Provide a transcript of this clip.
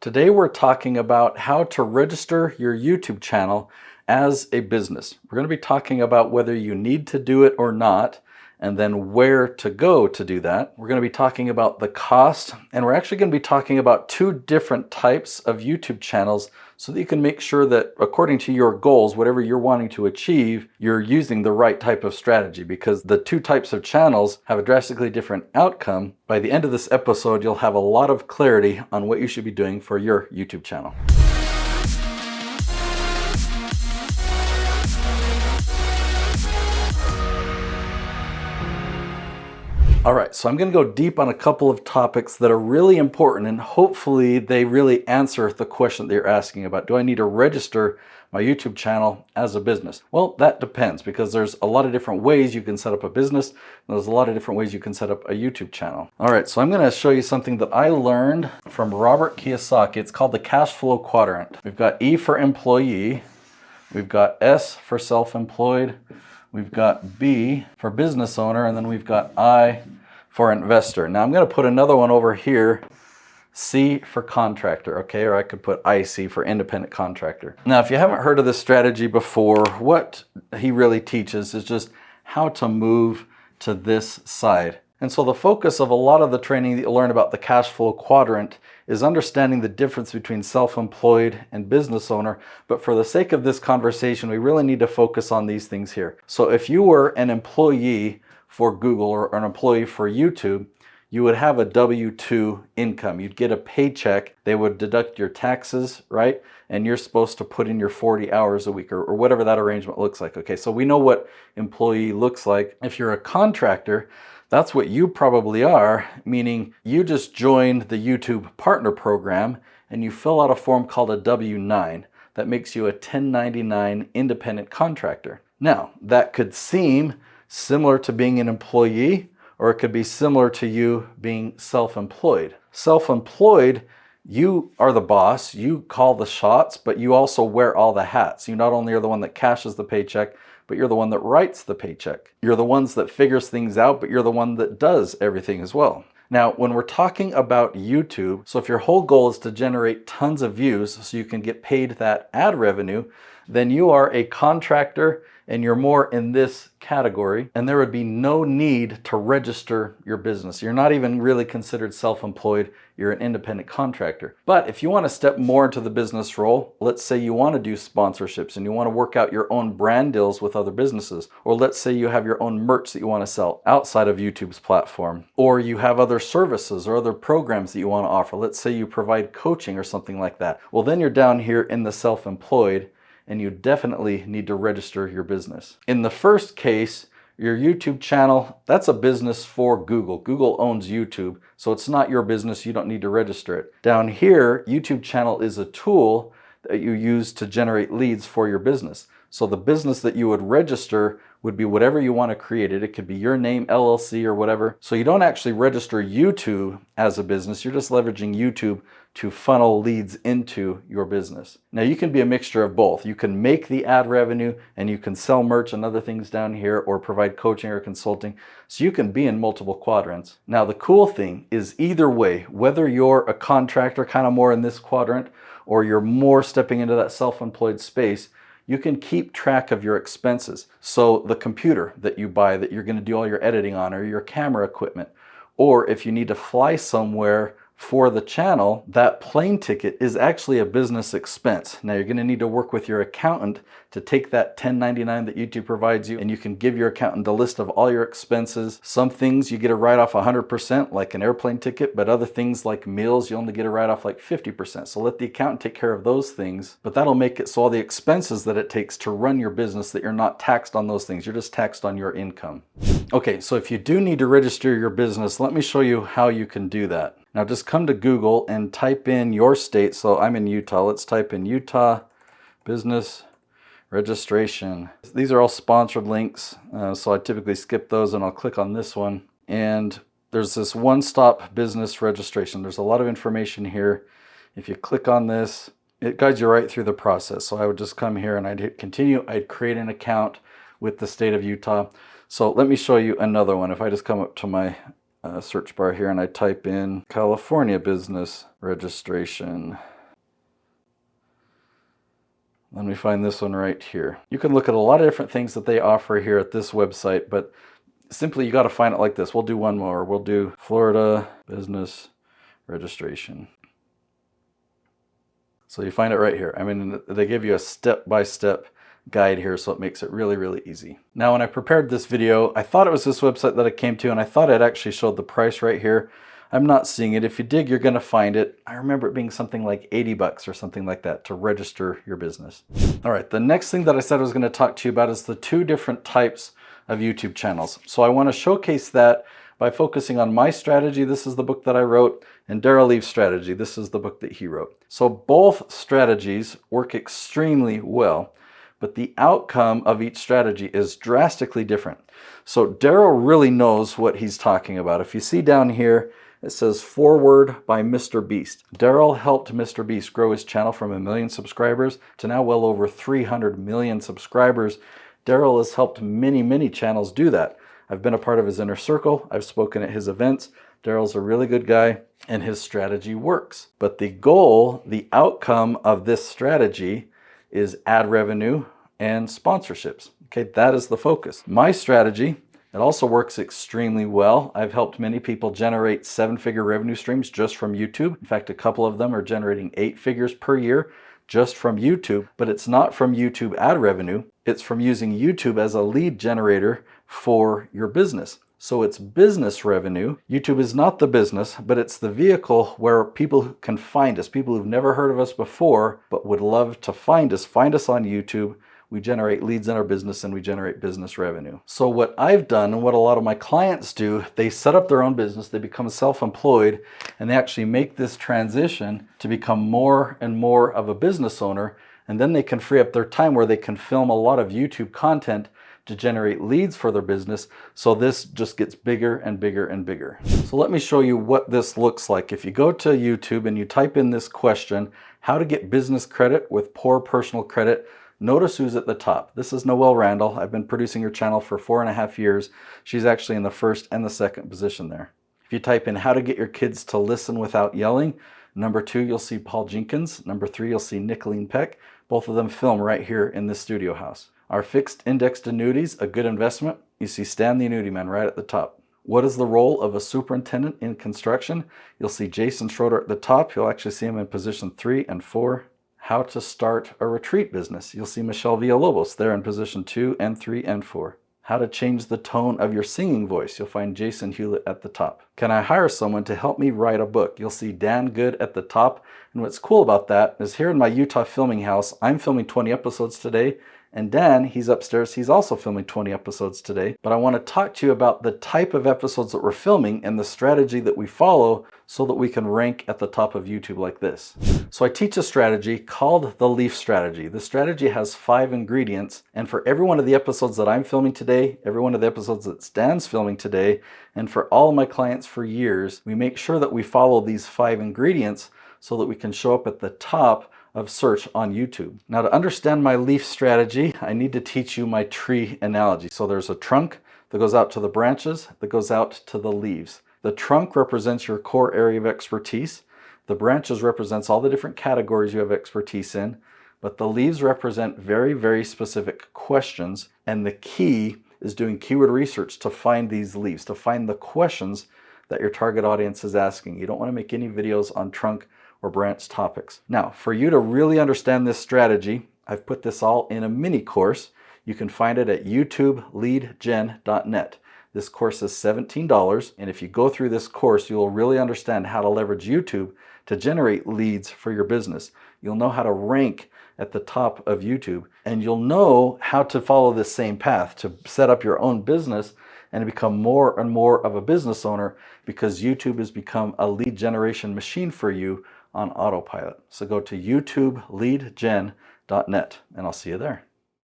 Today we're talking about how to register your YouTube channel as a business. We're going to be talking about whether you need to do it or not, and then where to go to do that. We're going to be talking about the cost, and we're actually going to be talking about two different types of YouTube channels so that you can make sure that according to your goals, whatever you're wanting to achieve, you're using the right type of strategy, because the two types of channels have a drastically different outcome. By the end of this episode, you'll have a lot of clarity on what you should be doing for your YouTube channel. All right, so I'm going to go deep on a couple of topics that are really important, and hopefully they really answer the question that you're asking about, do I need to register my YouTube channel as a business? Well, that depends, because there's a lot of different ways you can set up a business, and there's a lot of different ways you can set up a YouTube channel. All right, so I'm going to show you something that I learned from Robert Kiyosaki. It's called the Cashflow Quadrant. We've got E for employee, we've got S for self-employed, we've got B for business owner, and then we've got I for investor. Now I'm going to put another one over here, C for contractor, okay? Or I could put IC for independent contractor. Now, if you haven't heard of this strategy before, what he really teaches is just how to move to this side. And so the focus of a lot of the training that you learn about the cash flow quadrant is understanding the difference between self-employed and business owner. But for the sake of this conversation, we really need to focus on these things here. So if you were an employee for Google or an employee for YouTube, you would have a W-2 income. You'd get a paycheck. They would deduct your taxes, right? And you're supposed to put in your 40 hours a week or whatever that arrangement looks like. Okay, so we know what employee looks like. If you're a contractor, that's what you probably are, meaning you just joined the YouTube Partner Program and you fill out a form called a W-9. That makes you a 1099 independent contractor. Now, that could seem similar to being an employee, or it could be similar to you being self-employed. Self-employed, you are the boss, you call the shots, but you also wear all the hats. You not only are the one that cashes the paycheck, but you're the one that writes the paycheck. You're the ones that figures things out, but you're the one that does everything as well. Now, when we're talking about YouTube, so if your whole goal is to generate tons of views so you can get paid that ad revenue, then you are a contractor and you're more in this category, and there would be no need to register your business. You're not even really considered self-employed, you're an independent contractor. But if you want to step more into the business role, let's say you want to do sponsorships and you want to work out your own brand deals with other businesses, or let's say you have your own merch that you want to sell outside of YouTube's platform, or you have other services or other programs that you want to offer. Let's say you provide coaching or something like that. Well, then you're down here in the self-employed, and you definitely need to register your business. In the first case, your YouTube channel, that's a business for Google. Google owns YouTube, so it's not your business. You don't need to register it. Down here, YouTube channel is a tool that you use to generate leads for your business. So the business that you would register would be whatever you want to create it. It could be your name, LLC, or whatever. So you don't actually register YouTube as a business. You're just leveraging YouTube to funnel leads into your business. Now you can be a mixture of both. You can make the ad revenue and you can sell merch and other things down here, or provide coaching or consulting. So you can be in multiple quadrants. Now the cool thing is either way, whether you're a contractor kind of more in this quadrant, or you're more stepping into that self-employed space, you can keep track of your expenses. So the computer that you buy that you're going to do all your editing on, or your camera equipment, or if you need to fly somewhere for the channel, that plane ticket is actually a business expense. Now you're going to need to work with your accountant to take that 1099 that YouTube provides you, and you can give your accountant the list of all your expenses. Some things you get a write-off 100%, like an airplane ticket, but other things like meals, you only get a write-off like 50%. So let the accountant take care of those things, but that'll make it so all the expenses that it takes to run your business, that you're not taxed on those things. You're just taxed on your income. Okay, so if you do need to register your business, let me show you how you can do that. Now just come to Google and type in your state. So I'm in Utah. Let's type in Utah business registration. These are all sponsored links, so I typically skip those and I'll click on this one. And there's this one-stop business registration. There's a lot of information here. If you click on this, it guides you right through the process. So I would just come here and I'd hit continue. I'd create an account with the state of Utah. So let me show you another one. If I just come up to my search bar here and I type in California business registration. Let me find this one right here. You can look at a lot of different things that they offer here at this website, but simply you got to find it like this. We'll do one more. We'll do Florida business registration. So you find it right here. I mean, they give you a step-by-step guide here, so it makes it really, really easy. Now, when I prepared this video, I thought it was this website that I came to, and I thought it actually showed the price right here. I'm not seeing it. If you dig, you're going to find it. I remember it being something like 80 bucks or something like that to register your business. All right, the next thing that I said I was going to talk to you about is the two different types of YouTube channels. So I want to showcase that by focusing on my strategy. This is the book that I wrote, and Daryl Leave's strategy. This is the book that he wrote. So both strategies work extremely well, but the outcome of each strategy is drastically different. So Daryl really knows what he's talking about. If you see down here, it says Forward by Mr. Beast. Daryl helped Mr. Beast grow his channel from 1 million subscribers to now well over 300 million subscribers. Daryl has helped many, many channels do that. I've been a part of his inner circle. I've spoken at his events. Daryl's a really good guy, and his strategy works. But the goal, the outcome of this strategy is ad revenue and sponsorships. Okay, that is the focus. My strategy, it also works extremely well. I've helped many people generate 7-figure revenue streams just from YouTube. In fact, a couple of them are generating 8 figures per year just from YouTube, but it's not from YouTube ad revenue. It's from using YouTube as a lead generator for your business. So it's business revenue. YouTube is not the business, but it's the vehicle where people can find us, people who've never heard of us before, but would love to find us on YouTube. We generate leads in our business and we generate business revenue. So what I've done and what a lot of my clients do, they set up their own business, they become self-employed, and they actually make this transition to become more and more of a business owner. And then they can free up their time where they can film a lot of YouTube content to generate leads for their business. So this just gets bigger and bigger and bigger. So let me show you what this looks like. If you go to YouTube and you type in this question, how to get business credit with poor personal credit, notice who's at the top. This is Noelle Randall. I've been producing her channel for 4.5 years. She's actually in the first and the second position there. If you type in how to get your kids to listen without yelling, number 2, you'll see Paul Jenkins. Number 3, you'll see Nicolene Peck. Both of them film right here in this studio house. Our fixed indexed annuities, a good investment. You see Stan the Annuity Man right at the top. What is the role of a superintendent in construction? You'll see Jason Schroeder at the top. You'll actually see him in position 3 and 4. How to start a retreat business. You'll see Michelle Villalobos there in position 2 and 3 and 4. How to change the tone of your singing voice. You'll find Jason Hewlett at the top. Can I hire someone to help me write a book? You'll see Dan Good at the top. And what's cool about that is here in my Utah filming house, I'm filming 20 episodes today. And Dan, he's upstairs, he's also filming 20 episodes today. But I want to talk to you about the type of episodes that we're filming and the strategy that we follow so that we can rank at the top of YouTube like this. So I teach a strategy called the Leaf Strategy. The strategy has 5 ingredients, and for every one of the episodes that I'm filming today, every one of the episodes that Stan's filming today, and for all of my clients for years, we make sure that we follow these 5 ingredients so that we can show up at the top of search on YouTube. Now, to understand my leaf strategy, I need to teach you my tree analogy. So there's a trunk that goes out to the branches, that goes out to the leaves. The trunk represents your core area of expertise. The branches represents all the different categories you have expertise in, but the leaves represent very, very specific questions. And the key is doing keyword research to find these leaves, to find the questions that your target audience is asking. You don't want to make any videos on trunk or branch topics. Now, for you to really understand this strategy, I've put this all in a mini course. You can find it at youtubeleadgen.net. This course is $17, and if you go through this course, you'll really understand how to leverage YouTube to generate leads for your business. You'll know how to rank at the top of YouTube, and you'll know how to follow this same path to set up your own business and to become more and more of a business owner, because YouTube has become a lead generation machine for you on autopilot. So go to youtubeleadgen.net and I'll see you there.